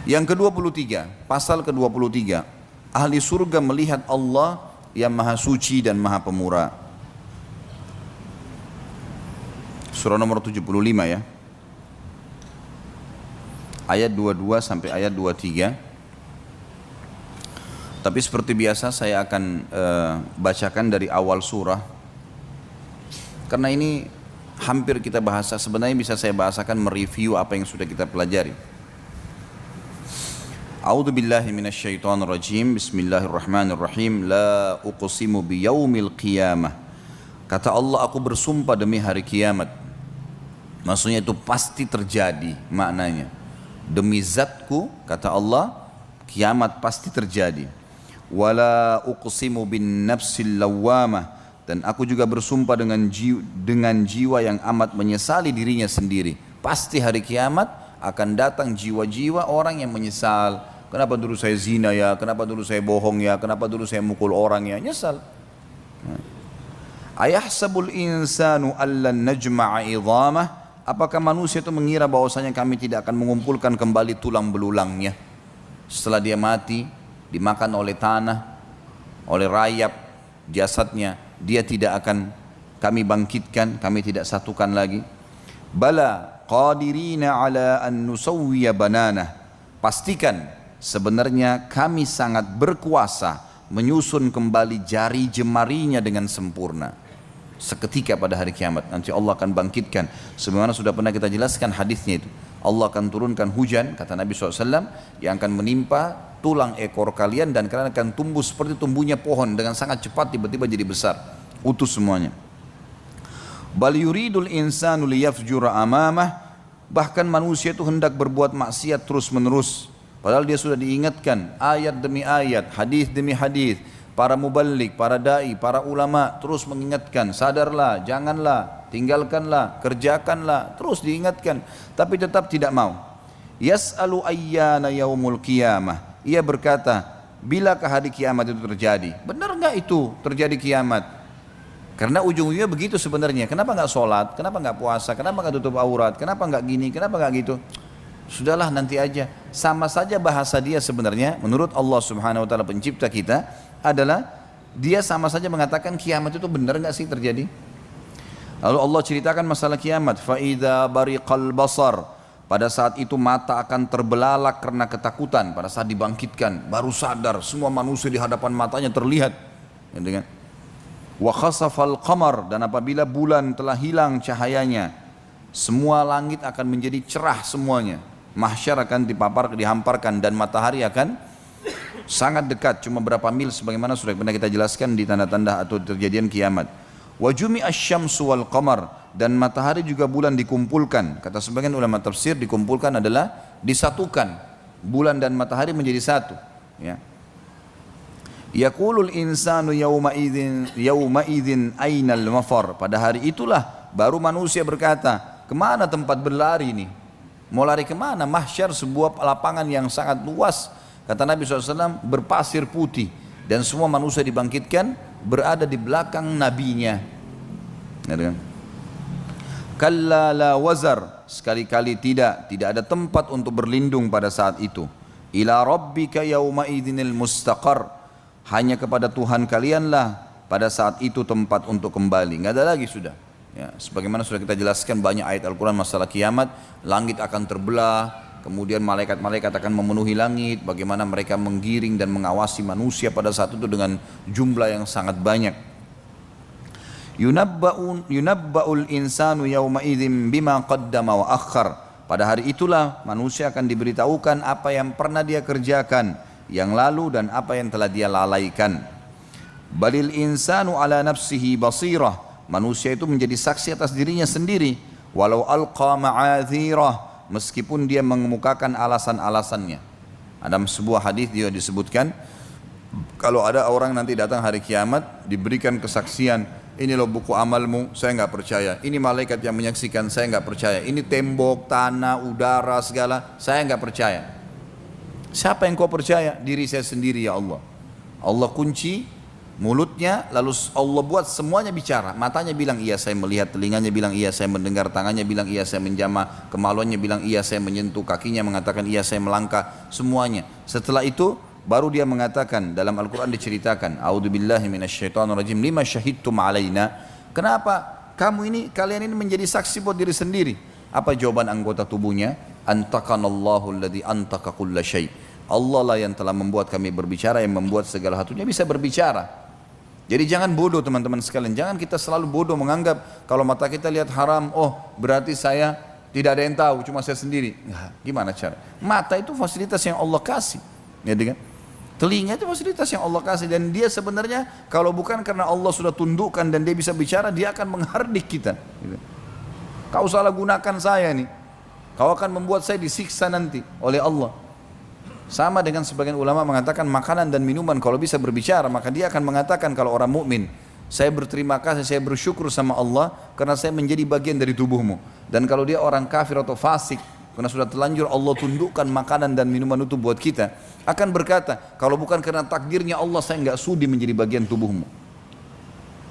Yang ke-23, pasal ke-23. Ahli surga melihat Allah yang maha suci dan maha pemurah. Surah nomor 75 ya. Ayat 22 sampai ayat 23. Tapi seperti biasa saya akan bacakan dari awal surah. Karena ini hampir kita bahas, sebenarnya bisa saya bahasakan mereview apa yang sudah kita pelajari. A'udzu billahi minasyaitonir rajim. Bismillahirrahmanirrahim. La uqsimu biyaumil qiyamah. Kata Allah, aku bersumpah demi hari kiamat. Maksudnya itu pasti terjadi maknanya. Demi zatku, kata Allah, kiamat pasti terjadi. Wala uqsimu bin nafsil lawwamah, dan aku juga bersumpah dengan jiwa yang amat menyesali dirinya sendiri. Pasti hari kiamat akan datang jiwa-jiwa orang yang menyesal. Kenapa dulu saya zina ya, kenapa dulu saya bohong ya, kenapa dulu saya mukul orang ya, nyesal. Ayahsabul insanu allan najma'a idhamah, apakah manusia itu mengira bahwasanya kami tidak akan mengumpulkan kembali tulang belulangnya setelah dia mati, dimakan oleh tanah, oleh rayap jasadnya, dia tidak akan kami bangkitkan, kami tidak satukan lagi. Bala qadirina ala an nusawwiya bananah, pastikan sebenarnya kami sangat berkuasa menyusun kembali jari jemarinya dengan sempurna. Seketika pada hari kiamat nanti Allah akan bangkitkan, sebagaimana sudah pernah kita jelaskan hadisnya itu. Allah akan turunkan hujan, kata Nabi SAW, yang akan menimpa tulang ekor kalian dan kalian akan tumbuh seperti tumbuhnya pohon dengan sangat cepat, tiba-tiba jadi besar, utuh semuanya. Bal yuridul insanu liyafjura amamah, bahkan manusia itu hendak berbuat maksiat terus menerus, padahal dia sudah diingatkan ayat demi ayat, hadis demi hadis. Para muballigh, para da'i, para ulama terus mengingatkan, sadarlah, janganlah, tinggalkanlah, kerjakanlah, terus diingatkan, tapi tetap tidak mau. Yas'alu ayyana yaumul qiyamah, ia berkata, bilakah hari kiamat itu terjadi? Benar enggak itu terjadi kiamat? Karena ujung-ujungnya begitu sebenarnya. Kenapa enggak sholat? Kenapa enggak puasa? Kenapa enggak tutup aurat? Kenapa enggak gini? Kenapa enggak gitu? Sudahlah, nanti aja. Sama saja bahasa dia sebenarnya menurut Allah Subhanahu wa taala pencipta kita adalah dia sama saja mengatakan kiamat itu benar enggak sih terjadi? Lalu Allah ceritakan masalah kiamat, fa idza bariqal basar, pada saat itu mata akan terbelalak karena ketakutan. Pada saat dibangkitkan baru sadar, semua manusia di hadapan matanya terlihat, gitu kan? Wa khasafal qamar, dan apabila bulan telah hilang cahayanya, semua langit akan menjadi cerah semuanya. Mahsyar akan dihamparkan dan matahari akan sangat dekat, cuma berapa mil sebagaimana sudah pernah kita jelaskan di tanda-tanda atau terjadian kiamat. Wa jumi'asy syamsu wal qamar, dan matahari juga bulan dikumpulkan. Kata sebagian ulama tafsir, dikumpulkan adalah disatukan, bulan dan matahari menjadi satu, ya. Yaqulul insanu yawma idzin ainal mafar, pada hari itulah baru manusia berkata, kemana tempat berlari ini? Mau lari kemana? Mahsyar sebuah lapangan yang sangat luas, kata Nabi SAW, berpasir putih, dan semua manusia dibangkitkan berada di belakang nabinya. Kalla la wazar, sekali-kali tidak ada tempat untuk berlindung pada saat itu. Ila rabbika yawma idzinil mustaqar, hanya kepada Tuhan kalianlah pada saat itu tempat untuk kembali, nggak ada lagi sudah. Ya, sebagaimana sudah kita jelaskan banyak ayat Al-Quran masalah kiamat, langit akan terbelah, kemudian malaikat-malaikat akan memenuhi langit, bagaimana mereka menggiring dan mengawasi manusia pada saat itu dengan jumlah yang sangat banyak. Yunabba'ul insanu yawma idzin bima qaddama wa akhar, pada hari itulah manusia akan diberitahukan apa yang pernah dia kerjakan yang lalu dan apa yang telah dia lalaikan. Balil insanu ala nafsihi basirah, manusia itu menjadi saksi atas dirinya sendiri. Walau alqa ma'adzirah, meskipun dia mengemukakan alasan-alasannya. Ada sebuah hadis dia disebutkan, kalau ada orang nanti datang hari kiamat diberikan kesaksian, ini loh buku amalmu, saya nggak percaya. Ini malaikat yang menyaksikan, saya nggak percaya. Ini tembok, tanah, udara, segala, saya nggak percaya. Siapa yang kau percaya? Diri saya sendiri, ya Allah. Allah kunci Mulutnya lalu Allah buat semuanya bicara. Matanya bilang iya saya melihat, telinganya bilang iya saya mendengar, tangannya bilang iya saya menjamah, kemaluannya bilang iya saya menyentuh, kakinya mengatakan iya saya melangkah, semuanya. Setelah itu baru dia mengatakan, dalam Al-Quran diceritakan, A'udzubillahi minasyaitonirrajim, lima syahidtum alaina. Kenapa kalian ini menjadi saksi buat diri sendiri? Apa jawaban anggota tubuhnya? Antakanallahu alladhi antaka kulla syai'. Allah lah yang telah membuat kami berbicara, yang membuat segala hatunya bisa berbicara. Jadi jangan bodoh teman-teman sekalian, jangan kita selalu bodoh menganggap kalau mata kita lihat haram, oh berarti saya tidak ada yang tahu, cuma saya sendiri. Nah, gimana cara? Mata itu fasilitas yang Allah kasih, ya kan? Telinga itu fasilitas yang Allah kasih, dan dia sebenarnya kalau bukan karena Allah sudah tundukkan dan dia bisa bicara, dia akan menghardik kita. Gitu. Kau salah gunakan saya nih, kau akan membuat saya disiksa nanti oleh Allah. Sama dengan sebagian ulama mengatakan makanan dan minuman kalau bisa berbicara, maka dia akan mengatakan kalau orang mukmin, saya berterima kasih, saya bersyukur sama Allah karena saya menjadi bagian dari tubuhmu. Dan kalau dia orang kafir atau fasik, karena sudah terlanjur Allah tundukkan makanan dan minuman itu buat kita, akan berkata, kalau bukan karena takdirnya Allah, saya enggak sudi menjadi bagian tubuhmu.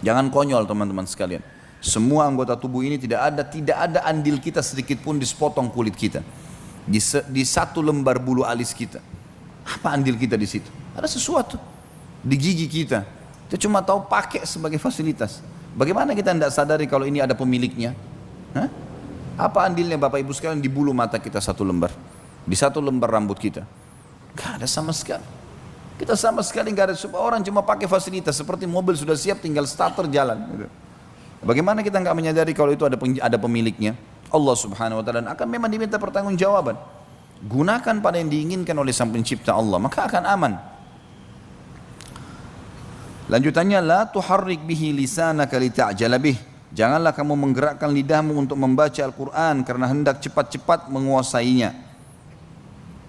Jangan konyol teman-teman sekalian. Semua anggota tubuh ini tidak ada andil kita sedikit pun di sepotong kulit kita. Di satu lembar bulu alis kita, apa andil kita di situ? Ada sesuatu di gigi kita, kita cuma tahu pakai sebagai fasilitas. Bagaimana kita tidak sadari kalau ini ada pemiliknya? Hah? Apa andilnya Bapak Ibu sekalian di bulu mata kita satu lembar, di satu lembar rambut kita? Gak ada sama sekali. Kita sama sekali gak ada. Orang cuma pakai fasilitas, seperti mobil sudah siap tinggal starter jalan. Bagaimana kita nggak menyadari kalau itu ada pemiliknya? Allah subhanahu wa ta'ala akan memang diminta pertanggungjawaban. Gunakan pada yang diinginkan oleh sang pencipta Allah, maka akan aman. Lanjutannya, la tuharrik bihi lisanaka lita'jala bih. Janganlah kamu menggerakkan lidahmu untuk membaca Al-Quran karena hendak cepat-cepat menguasainya.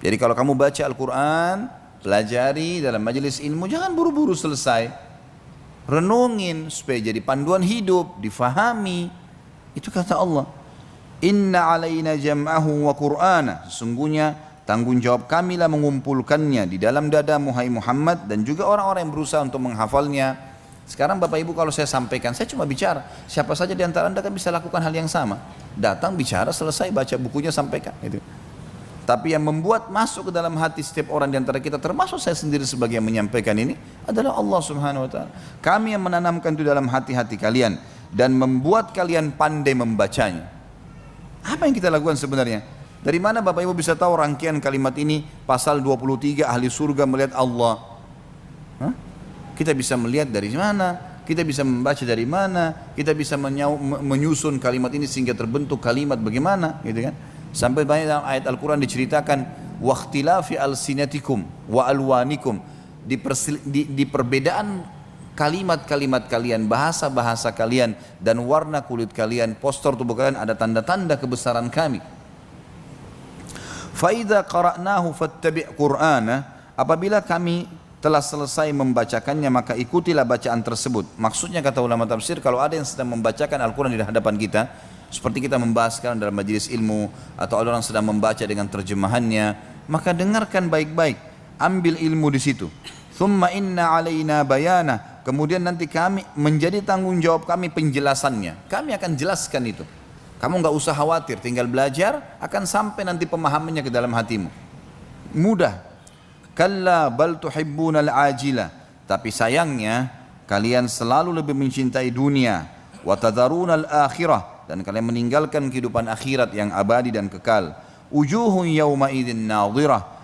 Jadi kalau kamu baca Al-Quran, pelajari dalam majelis ilmu, jangan buru-buru selesai. Renungin supaya jadi panduan hidup, difahami. Itu kata Allah. Inna alaina jam'ahu wa qur'ana. Sesungguhnya tanggung jawab kami lah mengumpulkannya di dalam dadamu hai Muhammad, dan juga orang-orang yang berusaha untuk menghafalnya. Sekarang Bapak Ibu kalau saya sampaikan, saya cuma bicara. Siapa saja di antara Anda kan bisa lakukan hal yang sama. Datang bicara, selesai, baca bukunya, sampaikan. Gitu. Tapi yang membuat masuk ke dalam hati setiap orang di antara kita, termasuk saya sendiri sebagai yang menyampaikan ini, adalah Allah subhanahu wa ta'ala. Kami yang menanamkan itu dalam hati-hati kalian dan membuat kalian pandai membacanya. Apa yang kita lakukan sebenarnya? Dari mana Bapak Ibu bisa tahu rangkaian kalimat ini? Pasal 23, ahli surga melihat Allah. Hah? Kita bisa melihat dari mana? Kita bisa membaca dari mana? Kita bisa menyusun kalimat ini sehingga terbentuk kalimat bagaimana? Gitu kan? Sampai banyak dalam ayat Al-Quran diceritakan waqtilafi alsinatikum wa alwanikum, di perbedaan kalimat-kalimat kalian, bahasa-bahasa kalian, dan warna kulit kalian, postur tubuh kalian, ada tanda-tanda kebesaran kami. Faidha qara'nahu fattabi' qur'ana. Apabila kami telah selesai membacakannya, maka ikutilah bacaan tersebut. Maksudnya kata ulama tafsir, kalau ada yang sedang membacakan Al-Quran di hadapan kita, seperti kita membahas sekarang dalam majelis ilmu, atau ada orang sedang membaca dengan terjemahannya, maka dengarkan baik-baik, ambil ilmu di situ. Thumma inna alaina bayana. Kemudian nanti kami menjadi tanggung jawab kami penjelasannya. Kami akan jelaskan itu. Kamu nggak usah khawatir, tinggal belajar, akan sampai nanti pemahamannya ke dalam hatimu. Mudah. Kalla bal tuhibbunal ajila. Tapi sayangnya kalian selalu lebih mencintai dunia. Wa tadharunal akhirah. Dan kalian meninggalkan kehidupan akhirat yang abadi dan kekal. Ujuhun yawma idzin nadhirah.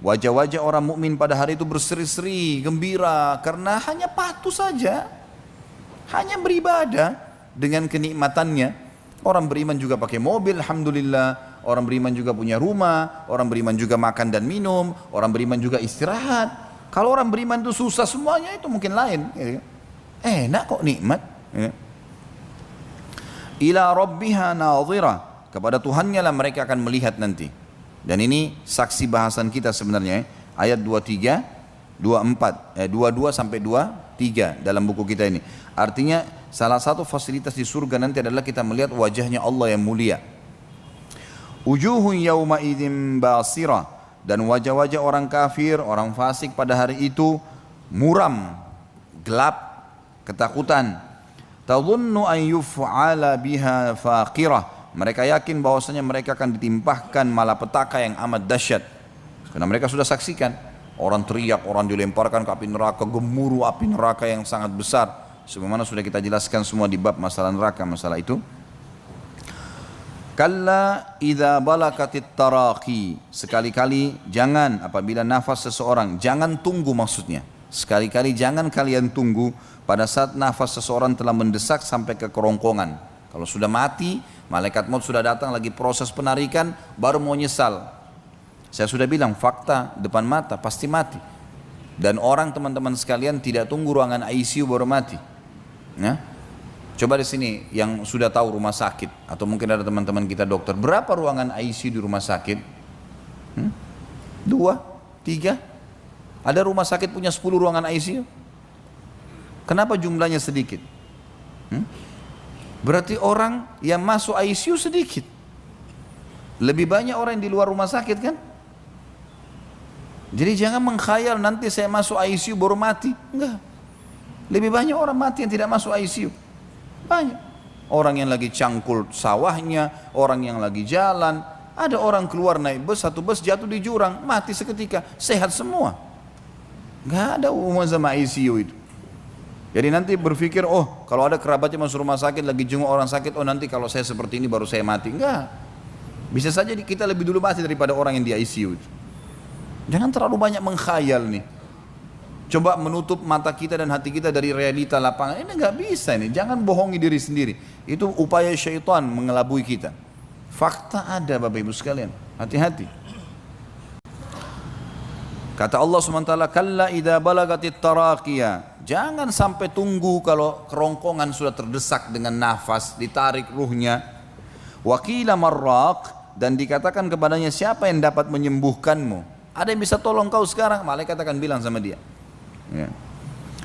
Wajah-wajah orang mukmin pada hari itu berseri-seri, gembira, karena hanya patuh saja, hanya beribadah dengan kenikmatannya. Orang beriman juga pakai mobil, alhamdulillah. Orang beriman juga punya rumah, orang beriman juga makan dan minum, orang beriman juga istirahat. Kalau orang beriman itu susah semuanya, itu mungkin lain. Enak kok, nikmat. Ila rabbiha nadhirah. Kepada Tuhannya lah mereka akan melihat nanti. Dan ini saksi bahasan kita sebenarnya, ayat 23, 24, 22 sampai 23 dalam buku kita ini. Artinya salah satu fasilitas di surga nanti adalah kita melihat wajahnya Allah yang mulia. Ujuhun yawma idzin basirah. Dan wajah-wajah orang kafir, orang fasik pada hari itu muram, gelap, ketakutan. Tadhunnu an yuf'ala biha faqirah. Mereka yakin bahwasanya mereka akan ditimpahkan malapetaka yang amat dahsyat. Karena mereka sudah saksikan orang teriak, orang dilemparkan ke api neraka, gemuruh api neraka yang sangat besar. Sebagaimana sudah kita jelaskan semua di bab masalah neraka, masalah itu. Kalla idza balakatit taraqi. Sekali-kali jangan apabila nafas seseorang, jangan tunggu maksudnya. Sekali-kali jangan kalian tunggu pada saat nafas seseorang telah mendesak sampai ke kerongkongan. Kalau sudah mati, malaikat maut sudah datang lagi proses penarikan, baru mau nyesal. Saya sudah bilang fakta depan mata pasti mati. Dan orang teman-teman sekalian tidak tunggu ruangan ICU baru mati. Ya? Coba di sini yang sudah tahu rumah sakit atau mungkin ada teman-teman kita dokter, berapa ruangan ICU di rumah sakit? 2, 3? Ada rumah sakit punya 10 ruangan ICU? Kenapa jumlahnya sedikit? Berarti orang yang masuk ICU sedikit. Lebih banyak orang yang di luar rumah sakit kan? Jadi jangan mengkhayal nanti saya masuk ICU baru mati. Enggak. Lebih banyak orang mati yang tidak masuk ICU. Banyak. Orang yang lagi cangkul sawahnya, orang yang lagi jalan. Ada orang keluar naik bus, satu bus jatuh di jurang, mati seketika, sehat semua. Enggak ada hubungan sama ICU itu. Jadi nanti berpikir, oh kalau ada kerabatnya masuk rumah sakit, lagi jenguk orang sakit, oh nanti kalau saya seperti ini baru saya mati. Enggak. Bisa saja kita lebih dulu mati daripada orang yang di ICU itu. Jangan terlalu banyak mengkhayal nih. Coba menutup mata kita dan hati kita dari realita lapangan. Ini nggak bisa ini. Jangan bohongi diri sendiri. Itu upaya syaitan mengelabui kita. Fakta ada Bapak Ibu sekalian. Hati-hati. Kata Allah SWT, kalla idza balagatit taraqiyah. Jangan sampai tunggu kalau kerongkongan sudah terdesak dengan nafas, ditarik ruhnya. Wa qila marraq, dan dikatakan kepadanya siapa yang dapat menyembuhkanmu? Ada yang bisa tolong kau sekarang? Malaikat akan bilang sama dia. Ya.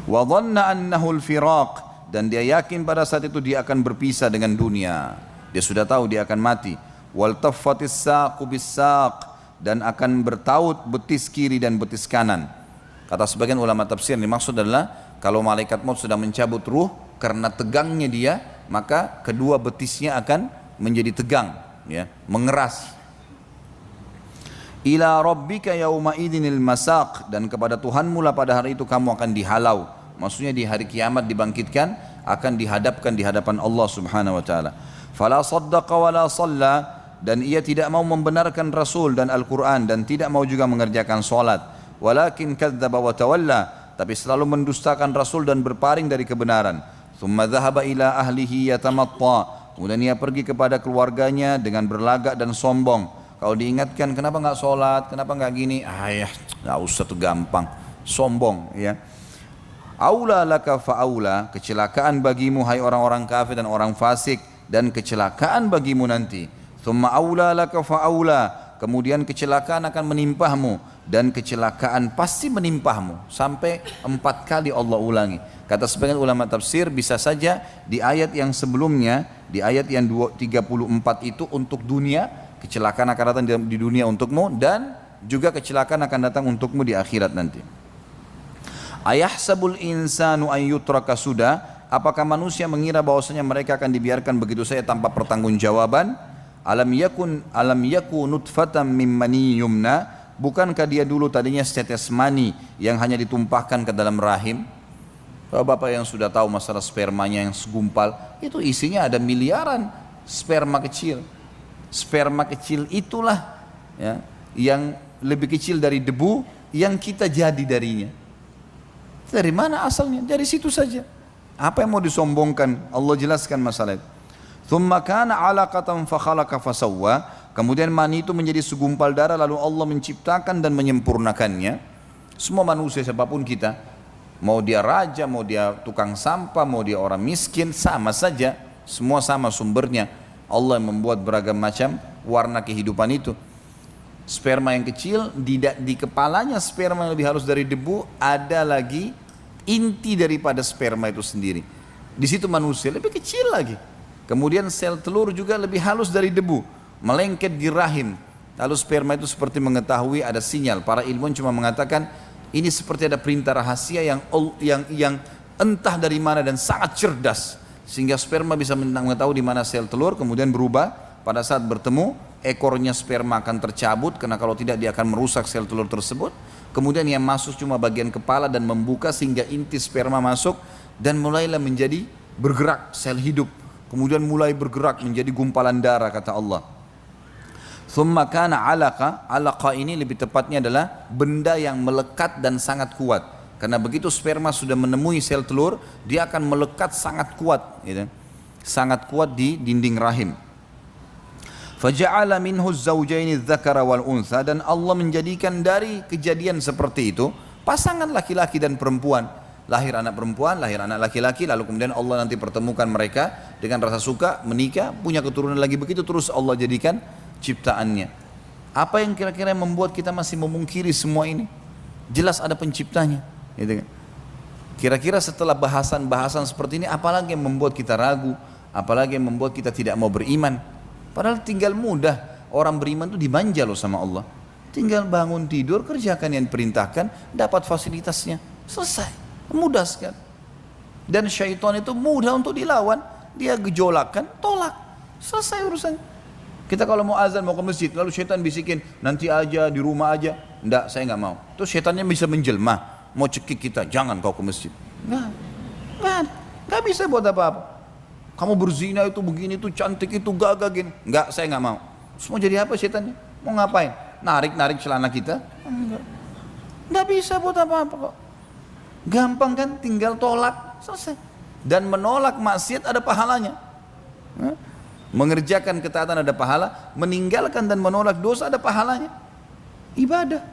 Wa dhanna annahu al-firaq, dan dia yakin pada saat itu dia akan berpisah dengan dunia. Dia sudah tahu dia akan mati. Wal taffatis saqu bis-saq, dan akan bertaut betis kiri dan betis kanan. Kata sebagian ulama tafsir dimaksud adalah kalau malaikat maut sudah mencabut ruh karena tegangnya dia, maka kedua betisnya akan menjadi tegang, ya, mengeras. Ila rabbika yauma idinil masaq, dan kepada Tuhanmu lah pada hari itu kamu akan dihalau. Maksudnya di hari kiamat dibangkitkan, akan dihadapkan di hadapan Allah Subhanahu wa taala. Fala saddaqa wala shalla, dan ia tidak mau membenarkan Rasul dan Al-Quran, dan tidak mau juga mengerjakan salat. Walakin kadzdzaba wa tawalla, tapi selalu mendustakan Rasul dan berpaling dari kebenaran. Tsumma dzahaba ila ahlihi yatamatta, kemudian ia pergi kepada keluarganya dengan berlagak dan sombong. Kalau diingatkan kenapa enggak salat, kenapa enggak gini, ya enggak usah, tuh gampang, sombong, ya. Aula laka fa'aula, kecelakaan bagimu hai orang-orang kafir dan orang fasik, dan kecelakaan bagimu nanti. Tsumma aula laka fa'aula, kemudian kecelakaan akan menimpahmu, dan kecelakaan pasti menimpahmu, sampai 4 kali Allah ulangi. Kata sebagian ulama tafsir, bisa saja di ayat yang sebelumnya, di ayat yang 34 itu untuk dunia, kecelakaan akan datang di dunia untukmu, dan juga kecelakaan akan datang untukmu di akhirat nanti. Ayahsabul insanu an yutraka suda, apakah manusia mengira bahwasanya mereka akan dibiarkan begitu saja tanpa pertanggungjawaban? Alam yakun nutfatan min mani yumna, bukankah dia dulu tadinya setetes mani yang hanya ditumpahkan ke dalam rahim? Bapak yang sudah tahu masalah spermanya yang segumpal, itu isinya ada miliaran sperma kecil. Sperma kecil itulah, ya, yang lebih kecil dari debu yang kita jadi darinya. Dari mana asalnya? Dari situ saja. Apa yang mau disombongkan? Allah jelaskan masalah itu. Thumma kana 'alaqatan fa khalaqa fa sawwa, kemudian mani itu menjadi segumpal darah lalu Allah menciptakan dan menyempurnakannya. Semua manusia siapapun kita, mau dia raja, mau dia tukang sampah, mau dia orang miskin, sama saja, semua sama sumbernya. Allah yang membuat beragam macam warna kehidupan itu. Sperma yang kecil, di kepalanya sperma yang lebih halus dari debu, ada lagi inti daripada sperma itu sendiri. Di situ manusia lebih kecil lagi. Kemudian sel telur juga lebih halus dari debu, melengket di rahim. Lalu sperma itu seperti mengetahui ada sinyal. Para ilmuwan cuma mengatakan ini seperti ada perintah rahasia yang entah dari mana dan sangat cerdas sehingga sperma bisa mengetahui di mana sel telur, kemudian berubah pada saat bertemu ekornya sperma akan tercabut karena kalau tidak dia akan merusak sel telur tersebut. Kemudian yang masuk cuma bagian kepala dan membuka sehingga inti sperma masuk dan mulailah menjadi bergerak sel hidup. Kemudian mulai bergerak menjadi gumpalan darah kata Allah. Thumma kana alaqa, alaqa ini lebih tepatnya adalah benda yang melekat dan sangat kuat. Karena begitu sperma sudah menemui sel telur, dia akan melekat sangat kuat, gitu. Sangat kuat di dinding rahim. Faja'ala minhu az-zawjaini adh-dhakara wal untha, dan Allah menjadikan dari kejadian seperti itu pasangan laki-laki dan perempuan. Lahir anak perempuan, lahir anak laki-laki, lalu kemudian Allah nanti pertemukan mereka dengan rasa suka, menikah, punya keturunan lagi, begitu terus Allah jadikan ciptaannya. Apa yang kira-kira membuat kita masih memungkiri semua ini? Jelas ada penciptanya, gitu kan? Kira-kira setelah bahasan-bahasan seperti ini, apalagi yang membuat kita ragu, apalagi yang membuat kita tidak mau beriman? Padahal tinggal mudah, orang beriman itu dimanja loh sama Allah. Tinggal bangun tidur, kerjakan yang diperintahkan, dapat fasilitasnya, selesai, mudah sekali. Dan syaitan itu mudah untuk dilawan, dia gejolakkan, tolak, selesai urusannya. Kita kalau mau azan, mau ke masjid, lalu syaitan bisikin, nanti aja, di rumah aja. Enggak, saya enggak mau. Terus syaitannya bisa menjelma, mau cekik kita, jangan kau ke masjid. Enggak bisa buat apa-apa. Kamu berzina itu begini, itu cantik, itu gagah gini. Enggak, saya enggak mau. Terus mau jadi apa syaitannya? Mau ngapain? Narik-narik celana kita? Enggak bisa buat apa-apa kok. Gampang kan, tinggal tolak, selesai. Dan menolak maksiat ada pahalanya. Mengerjakan ketaatan ada pahala, meninggalkan dan menolak dosa ada pahalanya. Ibadah.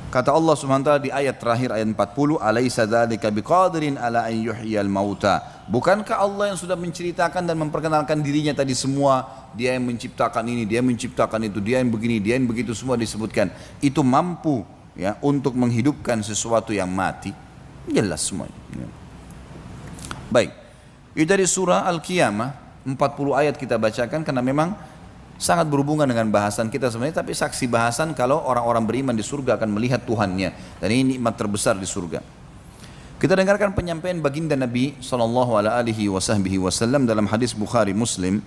Kata Allah Subhanahu wa taala di ayat terakhir ayat 40, "Alaisa dzalika biqadirin ala an yuhyiyal mauta." Bukankah Allah yang sudah menceritakan dan memperkenalkan dirinya tadi semua, dia yang menciptakan ini, dia menciptakan itu, dia yang begini, dia yang begitu, semua disebutkan. Itu mampu ya untuk menghidupkan sesuatu yang mati. Jelas semuanya. Ya. Baik. Itu dari surah Al-Qiyamah, 40 ayat kita bacakan karena memang sangat berhubungan dengan bahasan kita sebenarnya, tapi saksi bahasan kalau orang-orang beriman di surga akan melihat Tuhannya, dan ini nikmat terbesar di surga. Kita dengarkan penyampaian baginda Nabi SAW dalam hadis Bukhari Muslim.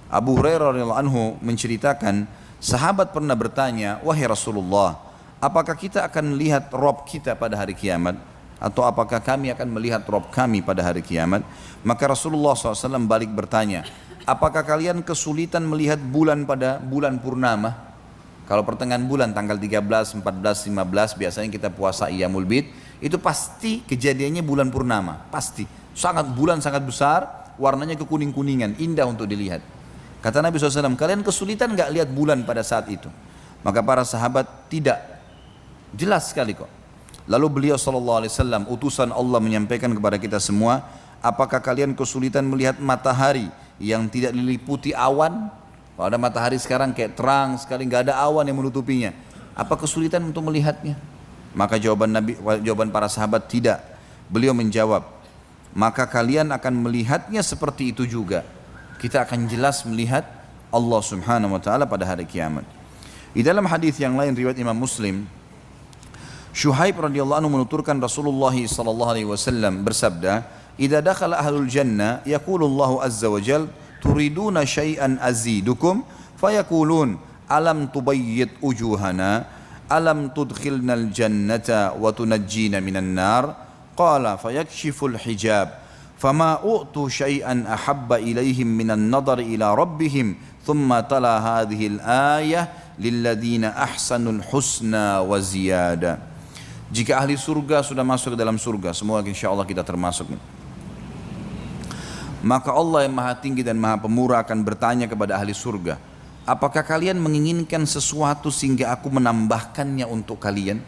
Abu Hurairah radhiyallahu anhu menceritakan, sahabat pernah bertanya, wahai Rasulullah, apakah kita akan melihat Rabb kita pada hari kiamat? Atau apakah kami akan melihat Rabb kami pada hari kiamat? Maka Rasulullah SAW balik bertanya, apakah kalian kesulitan melihat bulan pada bulan purnama? Kalau pertengahan bulan tanggal 13, 14, 15 biasanya kita puasa Iyamul Bid, itu pasti kejadiannya bulan purnama, pasti. Bulan sangat besar, warnanya kekuning-kuningan, indah untuk dilihat. Kata Nabi SAW, kalian kesulitan gak lihat bulan pada saat itu? Maka para sahabat tidak, jelas sekali kok. Lalu beliau SAW, utusan Allah menyampaikan kepada kita semua, apakah kalian kesulitan melihat matahari yang tidak diliputi awan? Kalau ada matahari sekarang kayak terang sekali, nggak ada awan yang menutupinya. Apa kesulitan untuk melihatnya? Maka jawaban para sahabat tidak. Beliau menjawab, maka kalian akan melihatnya seperti itu juga. Kita akan jelas melihat Allah Subhanahu wa taala pada hari kiamat. Di dalam hadis yang lain riwayat Imam Muslim, Syuhaib radhiyallahu anhu menuturkan Rasulullah sallallahu alaihi wasallam bersabda, "Idza dakhala ahlul jannah yaqulu Allahu azza wa jalla, turiduna syai'an azidukum?" Fayaqulun, "Alam tubayyid wujuhana, alam tudkhilnal jannata wa tunajjina minan nar?" Qala fayakshiful hijab, "Fama u'tu syai'an ahabba ilaihim minan nadari ila rabbihim." Thumma tala hadhil ayah, "Lilladina ahsanul husna wa ziyada." Jika ahli surga sudah masuk ke dalam surga, semoga insya Allah kita termasuk, maka Allah yang maha tinggi dan maha pemurah akan bertanya kepada ahli surga, apakah kalian menginginkan sesuatu sehingga aku menambahkannya untuk kalian?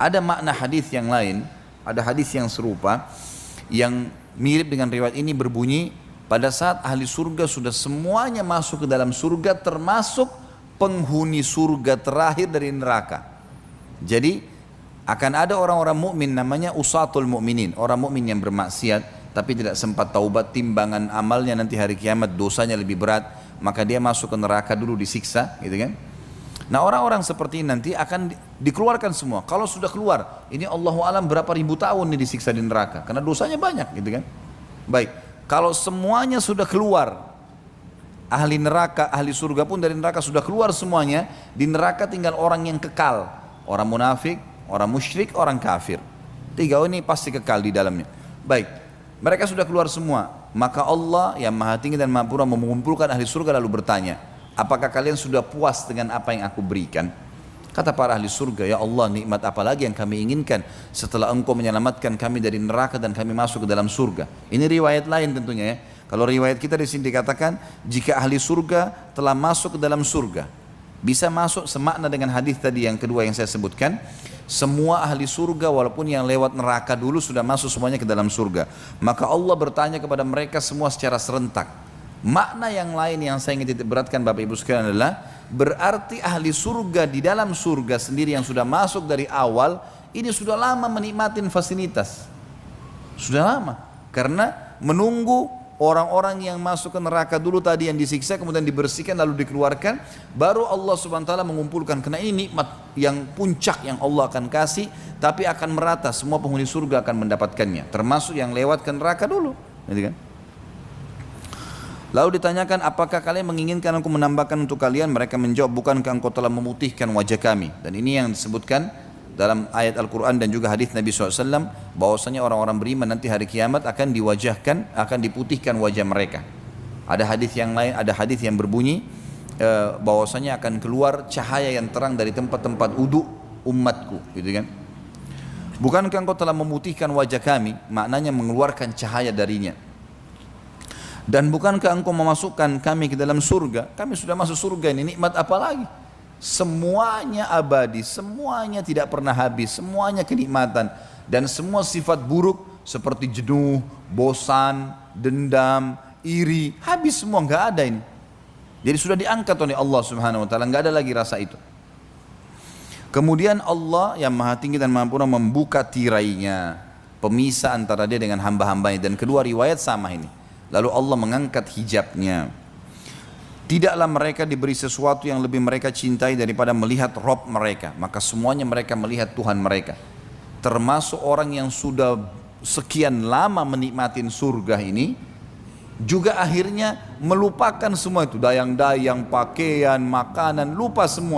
Ada makna hadis yang lain, ada hadis yang serupa yang mirip dengan riwayat ini berbunyi, pada saat ahli surga sudah semuanya masuk ke dalam surga termasuk penghuni surga terakhir dari neraka. Jadi akan ada orang-orang mukmin namanya usatul mukminin, orang mukmin yang bermaksiat tapi tidak sempat taubat, timbangan amalnya nanti hari kiamat dosanya lebih berat, maka dia masuk ke neraka dulu disiksa, gitu kan? Nah orang-orang seperti ini nanti akan dikeluarkan semua. Kalau sudah keluar, ini Allahu alam berapa ribu tahun nih disiksa di neraka, karena dosanya banyak gitu kan. Baik, kalau semuanya sudah keluar, ahli neraka, ahli surga pun dari neraka sudah keluar semuanya, di neraka tinggal orang yang kekal, orang munafik, orang musyrik, orang kafir. Tiga ini pasti kekal di dalamnya. Baik, mereka sudah keluar semua, maka Allah yang maha tinggi dan maha pura mengumpulkan ahli surga lalu bertanya, apakah kalian sudah puas dengan apa yang aku berikan? Kata para ahli surga, ya Allah, nikmat apa lagi yang kami inginkan setelah engkau menyelamatkan kami dari neraka dan kami masuk ke dalam surga. Ini riwayat lain tentunya ya. Kalau riwayat kita di sini dikatakan, jika ahli surga telah masuk ke dalam surga, bisa masuk semakna dengan hadis tadi yang kedua yang saya sebutkan. Semua ahli surga walaupun yang lewat neraka dulu sudah masuk semuanya ke dalam surga. Maka Allah bertanya kepada mereka semua secara serentak. Makna yang lain yang saya ingin titik beratkan Bapak Ibu sekalian adalah, berarti ahli surga di dalam surga sendiri yang sudah masuk dari awal, ini sudah lama menikmatin fasilitas. Sudah lama. Karena menunggu orang-orang yang masuk ke neraka dulu tadi yang disiksa, kemudian dibersihkan lalu dikeluarkan, baru Allah subhanahu wa ta'ala mengumpulkan. Karena ini nikmat yang puncak yang Allah akan kasih, tapi akan merata, semua penghuni surga akan mendapatkannya, termasuk yang lewat ke neraka dulu gitu kan? Lalu ditanyakan, apakah kalian menginginkan aku menambahkan untuk kalian? Mereka menjawab, bukankah engkau telah memutihkan wajah kami? Dan ini yang disebutkan dalam ayat Al-Quran dan juga hadis Nabi SAW, bahwasanya orang-orang beriman nanti hari kiamat akan diwajahkan, akan diputihkan wajah mereka. Ada hadis yang lain, ada hadis yang berbunyi bahwasanya akan keluar cahaya yang terang dari tempat-tempat uduk umatku, gitu kan? Bukankah engkau telah memutihkan wajah kami? Maknanya mengeluarkan cahaya darinya. Dan bukankah engkau memasukkan kami ke dalam surga? Kami sudah masuk surga, ini nikmat apa lagi? Semuanya abadi, semuanya tidak pernah habis, semuanya kenikmatan. Dan semua sifat buruk seperti jenuh, bosan, dendam, iri, habis semua, nggak ada ini. Jadi sudah diangkat oleh Allah subhanahu wa ta'ala, nggak ada lagi rasa itu. Kemudian Allah yang maha tinggi dan maha pura membuka tirainya, pemisah antara dia dengan hamba-hambanya. Dan kedua riwayat sama ini. Lalu Allah mengangkat hijabnya. Tidaklah mereka diberi sesuatu yang lebih mereka cintai daripada melihat Rob mereka. Maka semuanya mereka melihat Tuhan mereka. Termasuk orang yang sudah sekian lama menikmatin surga ini, juga akhirnya melupakan semua itu. Dayang-dayang, pakaian, makanan, lupa semua.